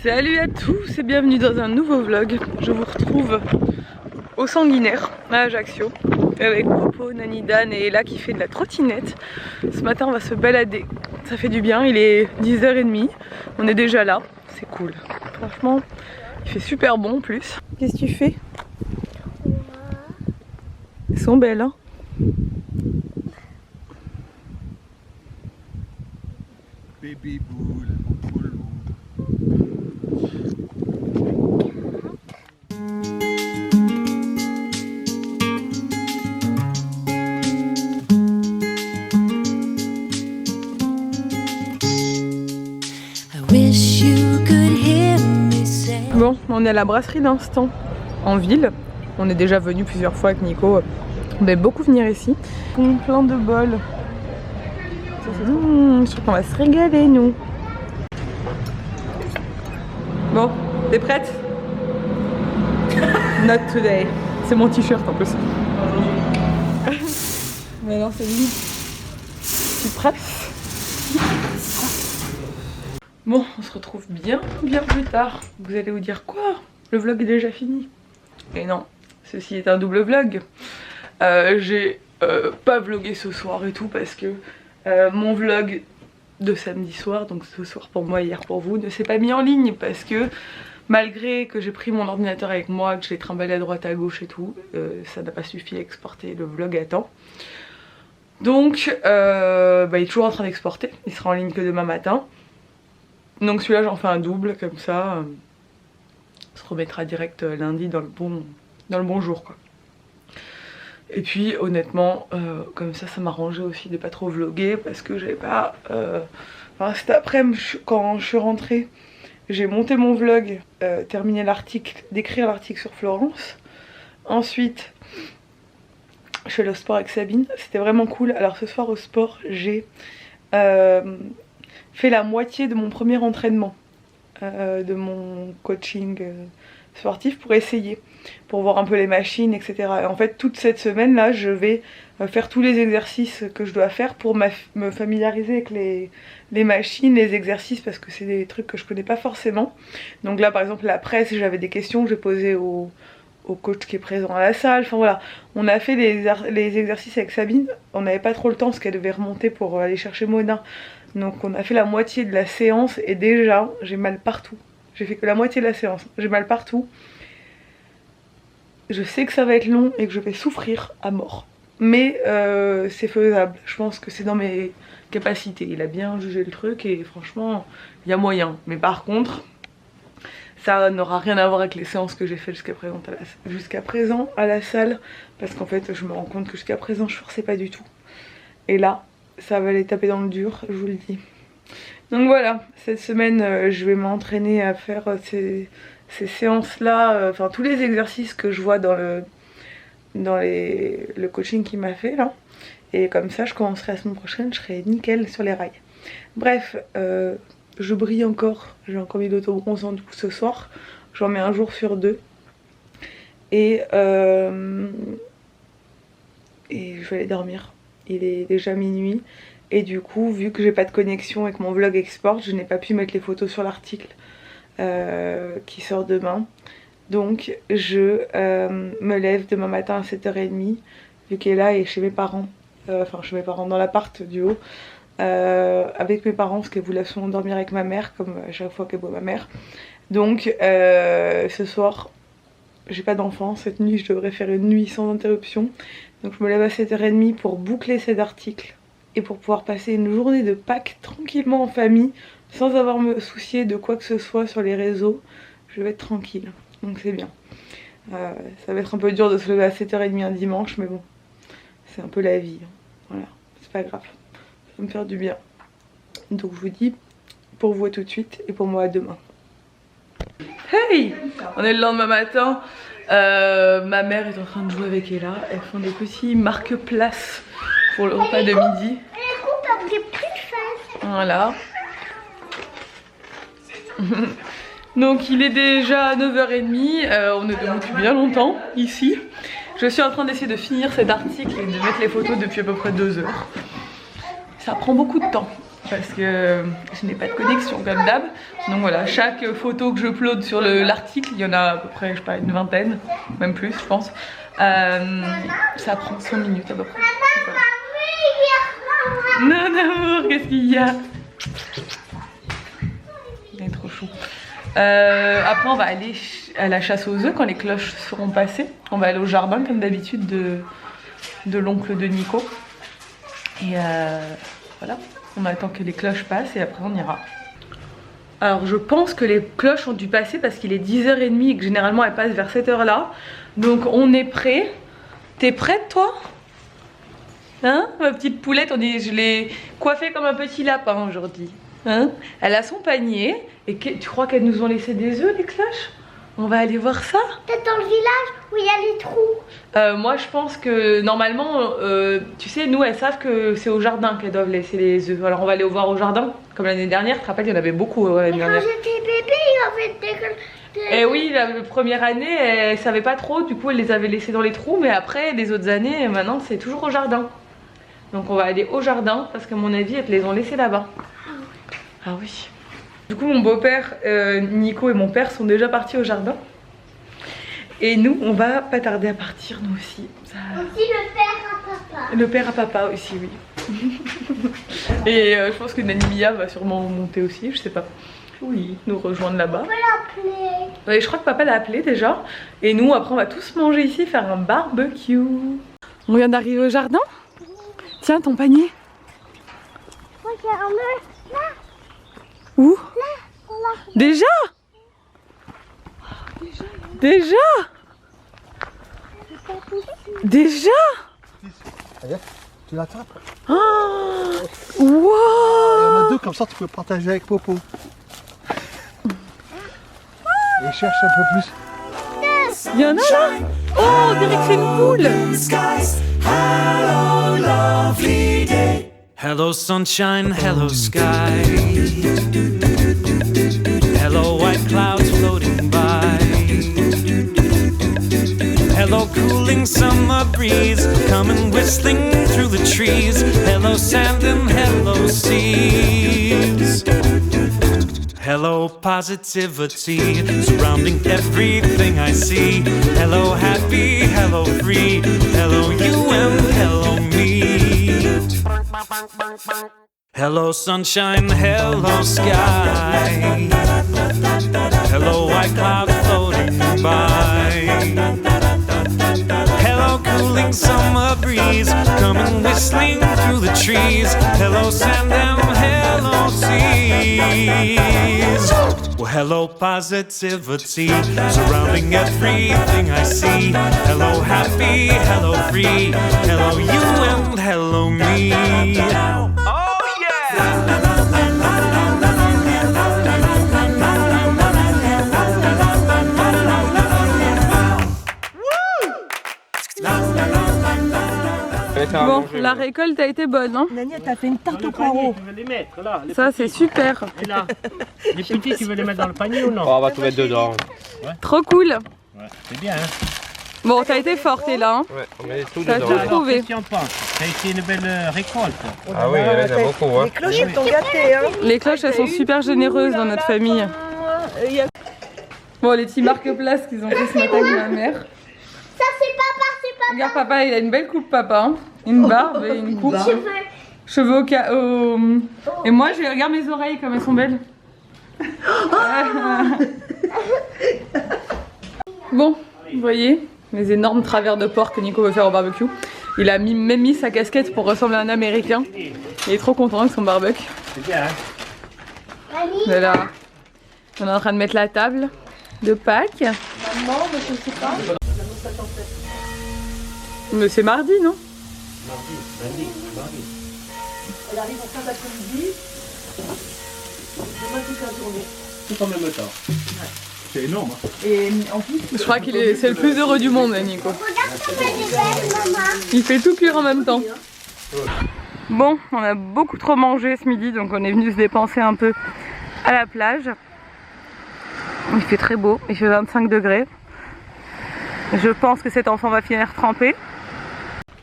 Salut à tous et bienvenue dans un nouveau vlog. Je vous retrouve au Sanguinaire à Ajaccio avec Popo, Nani Dan et Ella qui fait de la trottinette. Ce matin on va se balader, ça fait du bien, il est 10h30, on est déjà là, c'est cool. Franchement, il fait super bon en plus. Qu'est-ce que tu fais? Elles sont belles hein. Baby boule, boule. Bon, on est à la brasserie d'Instant en ville. On est déjà venu plusieurs fois avec Nico. On aime beaucoup venir ici. On a plein de bols. Je trouve qu'on va se régaler nous. Bon, t'es prête? Not today. C'est mon t-shirt en plus. Mais non, c'est lui. Tu es prête? Bon, on se retrouve bien plus tard. Vous allez vous dire quoi? Le vlog est déjà fini. Et non, ceci est un double vlog. J'ai pas vlogué ce soir et tout parce que mon vlog de samedi soir, donc ce soir pour moi, hier pour vous, ne s'est pas mis en ligne parce que malgré que j'ai pris mon ordinateur avec moi, que je l'ai trimballé à droite à gauche et tout, ça n'a pas suffi à exporter le vlog à temps. Donc il est toujours en train d'exporter, il sera en ligne que demain matin. Donc celui-là j'en fais un double comme ça, se remettra direct lundi dans le bon jour quoi. Et puis honnêtement comme ça m'arrangeait aussi de pas trop vlogger parce que j'avais pas... Enfin cet après-midi quand je suis rentrée, j'ai monté mon vlog, terminé l'article, d'écrire l'article sur Florence. Ensuite je fais le sport avec Sabine, c'était vraiment cool. Alors ce soir au sport j'ai fait la moitié de mon premier entraînement de mon coaching sportif pour essayer, pour voir un peu les machines etc. Et en fait toute cette semaine là je vais faire tous les exercices que je dois faire pour me familiariser avec les machines, les exercices parce que c'est des trucs que je connais pas forcément. Donc là par exemple la presse, j'avais des questions que j'ai posées au coach qui est présent à la salle. Enfin voilà, on a fait les exercices avec Sabine, on n'avait pas trop le temps parce qu'elle devait remonter pour aller chercher Mona. Donc on a fait la moitié de la séance et déjà j'ai mal partout. J'ai fait que la moitié de la séance, j'ai mal partout. Je sais que ça va être long et que je vais souffrir à mort. Mais c'est faisable, je pense que c'est dans mes capacités. Il a bien jugé le truc et franchement il y a moyen. Mais par contre ça n'aura rien à voir avec les séances que j'ai fait jusqu'à présent à la salle. Parce qu'en fait je me rends compte que jusqu'à présent je forçais pas du tout. Et là ça va aller taper dans le dur, je vous le dis. Donc voilà, cette semaine je vais m'entraîner à faire ces séances là, enfin tous les exercices que je vois dans le coaching qu'il m'a fait là. Et comme ça je commencerai la semaine prochaine, je serai nickel sur les rails. Bref, je brille encore, j'ai encore mis d'autobronzant du coup ce soir. J'en mets un jour sur deux. Et je vais aller dormir. Il est déjà minuit. Et du coup, vu que j'ai pas de connexion et que mon vlog exporte, je n'ai pas pu mettre les photos sur l'article qui sort demain. Donc je me lève demain matin à 7h30, vu qu'Ella est chez mes parents, enfin chez mes parents dans l'appart du haut, avec mes parents parce qu'elle voulait absolument dormir avec ma mère, comme à chaque fois qu'elle voit ma mère. Donc ce soir, j'ai pas d'enfant, cette nuit je devrais faire une nuit sans interruption. Donc je me lève à 7h30 pour boucler cet article et pour pouvoir passer une journée de Pâques tranquillement en famille, sans avoir à me soucier de quoi que ce soit sur les réseaux. Je vais être tranquille, donc c'est bien. Ça va être un peu dur de se lever à 7h30 un dimanche, mais bon, c'est un peu la vie. Voilà, c'est pas grave, ça va me faire du bien. Donc je vous dis pour vous à tout de suite et pour moi à demain. Hey, on est le lendemain matin. Ma mère est en train de jouer avec Ella. Elles font des petits marque-places pour le repas de midi. Voilà. Donc il est déjà 9h30. On est debout depuis bien longtemps ici. Je suis en train d'essayer de finir cet article et de mettre les photos depuis à peu près 2 heures. Ça prend beaucoup de temps. parce que je n'ai pas de connexion comme d'hab. Donc voilà, chaque photo que je upload sur l'article, il y en a à peu près, je sais pas, une vingtaine, même plus je pense. Ça prend 100 minutes à peu près. Voilà. Non amour, qu'est-ce qu'il y a? Il est trop chou. Après on va aller à la chasse aux œufs quand les cloches seront passées. On va aller au jardin comme d'habitude de l'oncle de Nico. Et voilà, on attend que les cloches passent et après on ira. Alors je pense que les cloches ont dû passer parce qu'il est 10h30 et que généralement elles passent vers cette heure là. Donc on est prêt. T'es prête toi? Hein, ma petite poulette, on dit, je l'ai coiffée comme un petit lapin aujourd'hui. Hein, elle a son panier. Et tu crois qu'elles nous ont laissé des œufs, les cloches? On va aller voir ça. Peut-être dans le village où il y a les trous. Moi je pense que normalement, tu sais, nous elles savent que c'est au jardin qu'elles doivent laisser les œufs. Alors on va aller voir au jardin, comme l'année dernière. Tu te rappelles, il y en avait beaucoup l'année dernière. Quand j'étais bébé, il y avait des... Et oui, la première année, elles savaient pas trop, du coup elles les avaient laissés dans les trous. Mais après, les autres années, maintenant c'est toujours au jardin. Donc on va aller au jardin parce qu'à mon avis, elles te les ont laissés là-bas. Ah oui. Du coup mon beau-père, Nico et mon père sont déjà partis au jardin. Et nous, on va pas tarder à partir nous aussi. Ça... Aussi le père à papa. Le père à papa aussi, oui. Et je pense que Nanimia va sûrement monter aussi, je sais pas. Oui, nous rejoindre là-bas. On peut l'appeler. Ouais, je crois que papa l'a appelé déjà. Et nous, après, on va tous manger ici, faire un barbecue. On vient d'arriver au jardin. Tiens, ton panier. Regarde, là. Où? Là. Déjà? Déjà? Déjà? Regarde, tu l'attrapes. Oh, Il y en wow. a deux, comme ça tu peux partager avec Popo. Et cherche un peu plus. Il y en a là? Oh, on dirait que c'est une poule. Hello, lovely day. Hello, sunshine. Hello, sky. Hello, white clouds floating by. Hello, cooling summer breeze coming whistling through the trees. Hello, sand and hello, seas. Hello, positivity surrounding everything I see. Hello, happy, hello, free. Hello, you and hello, me. Hello, sunshine, hello, sky. Hello, white clouds floating by. Hello, cooling summer breeze coming whistling through the trees. Hello, sand and hello, seas. Well, hello, positivity surrounding everything I see. Hello, happy, hello, free. Hello, you and hello, me. Oh, yeah! Bon, la récolte a été bonne, hein? Nani, t'as fait une tarte au poireau. Tu veux les mettre là? Ça, c'est super. Et là, les petits, tu veux les mettre dans le panier ou non? On va tout mettre dedans. Trop cool. Ouais, c'est bien, hein? Bon, t'as été forte, et là, hein? Ouais, on met tout T'as dedans. tout Alors, trouvé. qu'est-ce que tu en penses? Ça a été une belle récolte. Ah oui, il y en a beaucoup. Hein. Les cloches, elles t'ont gâté, hein. Les cloches, elles sont super généreuses dans notre famille. Bon, les petits marque-places qu'ils ont fait ce matin avec ma mère. Ça c'est papa, c'est papa. Regarde, papa, il a une belle coupe, papa. Hein. Une barbe et une coupe. Cheveux au... Et moi, regarde mes oreilles comme elles sont belles. Bon, vous voyez, les énormes travers de porc que Nico veut faire au barbecue. Il a même mis sa casquette pour ressembler à un Américain. Il est trop content avec son barbecue. C'est bien, hein? Voilà. On est en train de mettre la table de Pâques. Maman, mais je sais pas. Mais c'est mardi, non? Mardi. Elle arrive en fin d'après-midi. Demain toute la journée. Tout en même temps. C'est énorme, hein? Et en plus, Je crois qu'il est, c'est le plus heureux du monde, Nico. Regarde comme elle est belle, maman. Il fait tout cuire en même temps. Bon, on a beaucoup trop mangé ce midi, donc on est venu se dépenser un peu à la plage. Il fait très beau, il fait 25 degrés. Je pense que cet enfant va finir trempé.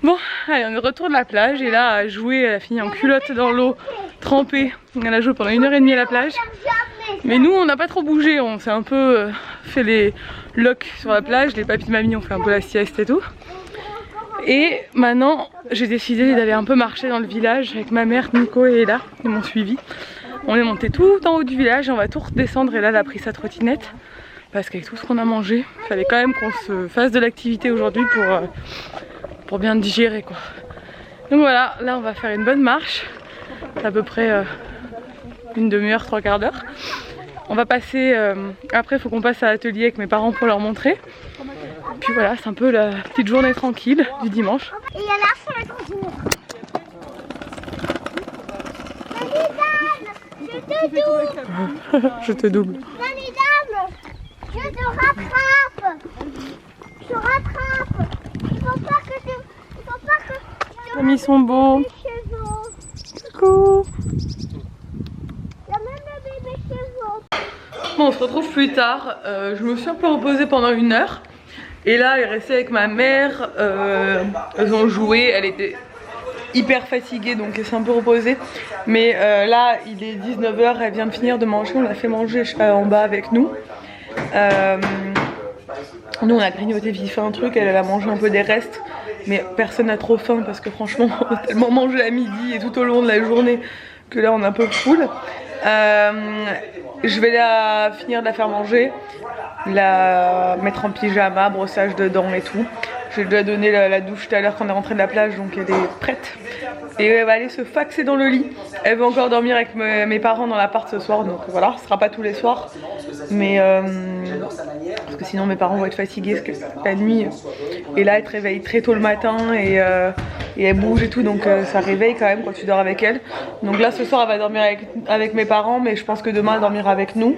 Bon, allez, on est de retour de la plage et là, jouer, elle a fini en culotte dans l'eau, trempée. Elle a joué pendant 1h30 à la plage. Mais nous, on n'a pas trop bougé, on s'est un peu fait les locks sur la plage, les papis mamies ont fait un peu la sieste et tout. Et maintenant, j'ai décidé d'aller un peu marcher dans le village avec ma mère, Nico et Ella, ils m'ont suivi. On est monté tout en haut du village et on va tout redescendre et là, elle a pris sa trottinette. Parce qu'avec tout ce qu'on a mangé, il fallait quand même qu'on se fasse de l'activité aujourd'hui pour bien digérer quoi. Donc voilà, là on va faire une bonne marche, à peu près une demi-heure, 3/4 d'heure. On va passer, après il faut qu'on passe à l'atelier avec mes parents pour leur montrer. Puis voilà, c'est un peu la petite journée tranquille du dimanche. Et il y a là sur la trottinette. Je te double. Salut dame, je te rattrape. Je rattrape. Il faut pas que tu... Les amis sont beaux. Coucou. Il y a même le bébé chevaux. Bon, on se retrouve plus tard. Je me suis un peu reposée pendant 1 heure. Et là, elle est restée avec ma mère. Elles ont joué. Elle était hyper fatiguée, donc elle s'est un peu reposée. Mais là, il est 19 h. Elle vient de finir de manger. On l'a fait manger en bas avec nous. Nous, on a grignoté vite fait un truc. Elle a mangé un peu des restes. Mais personne n'a trop faim parce que franchement, on a tellement mangé à midi et tout au long de la journée que là, on est un peu full. Je vais finir de la faire manger, la mettre en pyjama, brossage de dents et tout. J'ai déjà donné la douche tout à l'heure quand on est rentré de la plage, donc elle est prête. Et elle va aller se faxer dans le lit. Elle va encore dormir avec mes parents dans l'appart ce soir, donc voilà, ce sera pas tous les soirs. Mais parce que sinon mes parents vont être fatigués parce que la nuit. Et là elle te réveille très tôt le matin et elle bouge et tout, donc ça réveille quand même quand tu dors avec elle. Donc là ce soir elle va dormir avec mes parents, mais je pense que demain elle dormira avec nous.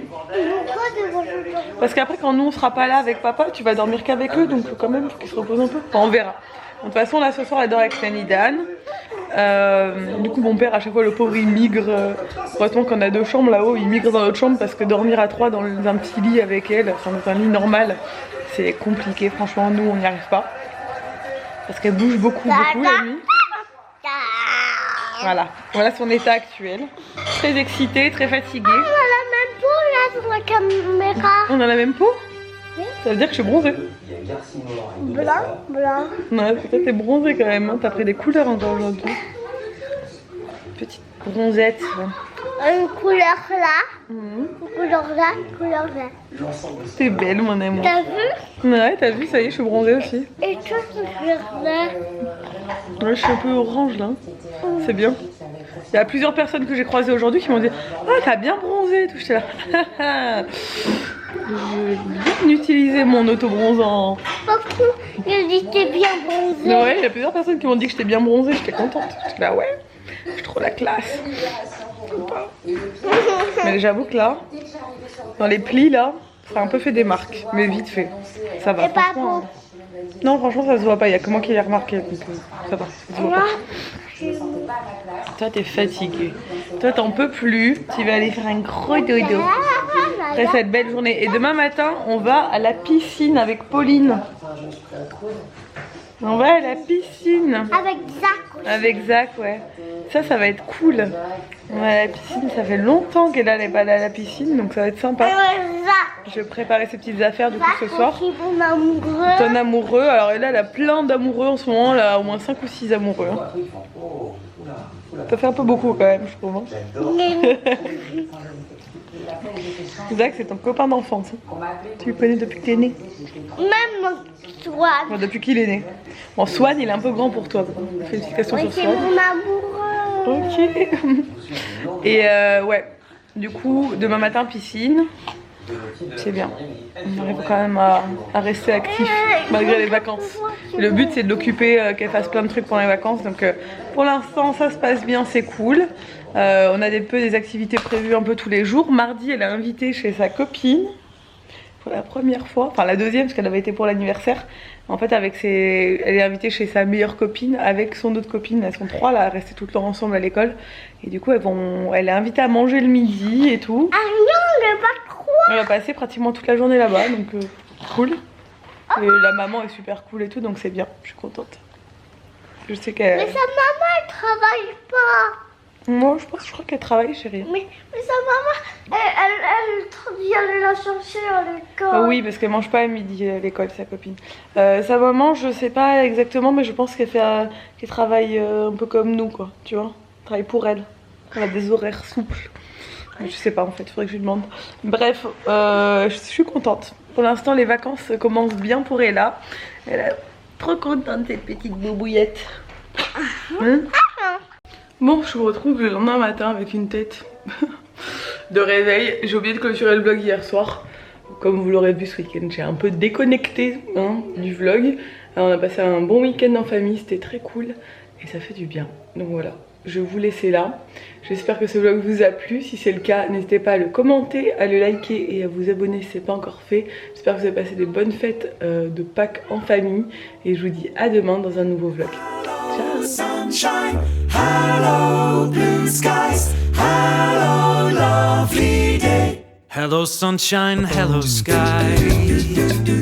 Parce qu'après quand nous on sera pas là avec papa, tu vas dormir qu'avec eux, donc quand même faut qu'ils se reposent un peu. Enfin, on verra. De toute façon là ce soir elle dort avec Fanny Dan. Du coup mon père à chaque fois le pauvre il migre, heureusement qu'on a 2 chambres là-haut, il migre dans notre chambre parce que dormir à 3 dans un petit lit avec elle, enfin dans un lit normal, c'est compliqué, franchement nous on n'y arrive pas. Parce qu'elle bouge beaucoup la nuit. Voilà son état actuel. Très excitée, très fatiguée. On a la même peau là sur la caméra. On a la même peau? Ça veut dire que je suis bronzée. Blanc. Ouais, peut-être t'es bronzée quand même, hein. T'as pris des couleurs encore aujourd'hui. Petite bronzette. Une couleur là, une couleur là, une couleur là. T'es belle mon amour. T'as vu? Ouais, t'as vu, ça y est, je suis bronzée aussi. Et toi, tu fais là. Ouais, je suis un peu orange là. C'est bien. Il y a plusieurs personnes que j'ai croisées aujourd'hui qui m'ont dit « Oh, t'as bien bronzé !» tout. J'étais là. Je vais utiliser mon auto-bronzant. Papa, il dit que t'es bien bronzé. Ouais, il y a plusieurs personnes qui m'ont dit que j'étais bien bronzée. J'étais contente. J'étais là, ouais, j'ai trop la classe. Mais j'avoue que là, dans les plis là, ça a un peu fait des marques. Mais vite fait. Ça va. C'est pas beau. Non, franchement, ça se voit pas. Il y a que moi qui l'ai remarqué. Donc ça va. Ça se voit pas. Toi t'es fatiguée, toi t'en peux plus, tu vas aller faire un gros dodo après cette belle journée. Et demain matin on va à la piscine avec Pauline. On va à la piscine. Avec Zach. Avec Zach, ouais. Ça va être cool. On va à la piscine, ça fait longtemps qu'elle n'allait pas aller à la piscine, donc ça va être sympa. Je vais préparer ses petites affaires du coup ce soir. Ton amoureux. Ton amoureux, alors elle a plein d'amoureux en ce moment, là au moins 5 ou 6 amoureux. Ça fait un peu beaucoup quand même, je trouve. Hein. Zach, c'est ton copain d'enfance. Tu le connais depuis que t'es né? Même Swan. Enfin, depuis qu'il est né. Bon, Swan, il est un peu grand pour toi. Félicitations sur C'est Swan. mon amoureux. Ok. Et ouais, du coup, demain matin, piscine. C'est bien. On arrive quand même à rester actif malgré les vacances. Et le but, c'est de l'occuper, qu'elle fasse plein de trucs pendant les vacances. Donc pour l'instant, ça se passe bien, c'est cool. On a des activités prévues un peu tous les jours. Mardi, elle a invité chez sa copine pour la première fois, enfin la deuxième parce qu'elle avait été pour l'anniversaire. En fait, elle est invitée chez sa meilleure copine avec son autre copine. Elles sont 3 là, à rester tout le temps ensemble à l'école. Et du coup, elle est invitée à manger le midi et tout. Ah non, le pas trop. Elle va passer pratiquement toute la journée là-bas, donc cool. Et la maman est super cool et tout, donc c'est bien, je suis contente. Je sais Mais qu'elle... sa maman, elle travaille pas. Moi, je crois qu'elle travaille, chérie. Mais sa maman, elle vient la chercher à l'école. Ah oui, parce qu'elle mange pas à midi à l'école, sa copine. Sa maman, je sais pas exactement, mais je pense qu'elle travaille un peu comme nous, quoi. Tu vois, elle travaille pour elle. Elle a des horaires souples. Je sais pas en fait, faudrait que je lui demande. Bref, je suis contente. Pour l'instant, les vacances commencent bien pour Ella. Elle est trop contente, cette petite boubouillette. Hein? Bon, je vous retrouve le lendemain matin avec une tête de réveil. J'ai oublié de clôturer le vlog hier soir. Comme vous l'aurez vu ce week-end, j'ai un peu déconnecté du vlog. Alors, on a passé un bon week-end en famille, c'était très cool. Et ça fait du bien. Donc voilà, je vais vous laisser là. J'espère que ce vlog vous a plu. Si c'est le cas, n'hésitez pas à le commenter, à le liker et à vous abonner si ce n'est pas encore fait. J'espère que vous avez passé de bonnes fêtes de Pâques en famille. Et je vous dis à demain dans un nouveau vlog. Ciao. Sunshine, hello blue skies, hello lovely day. Hello sunshine, hello sky.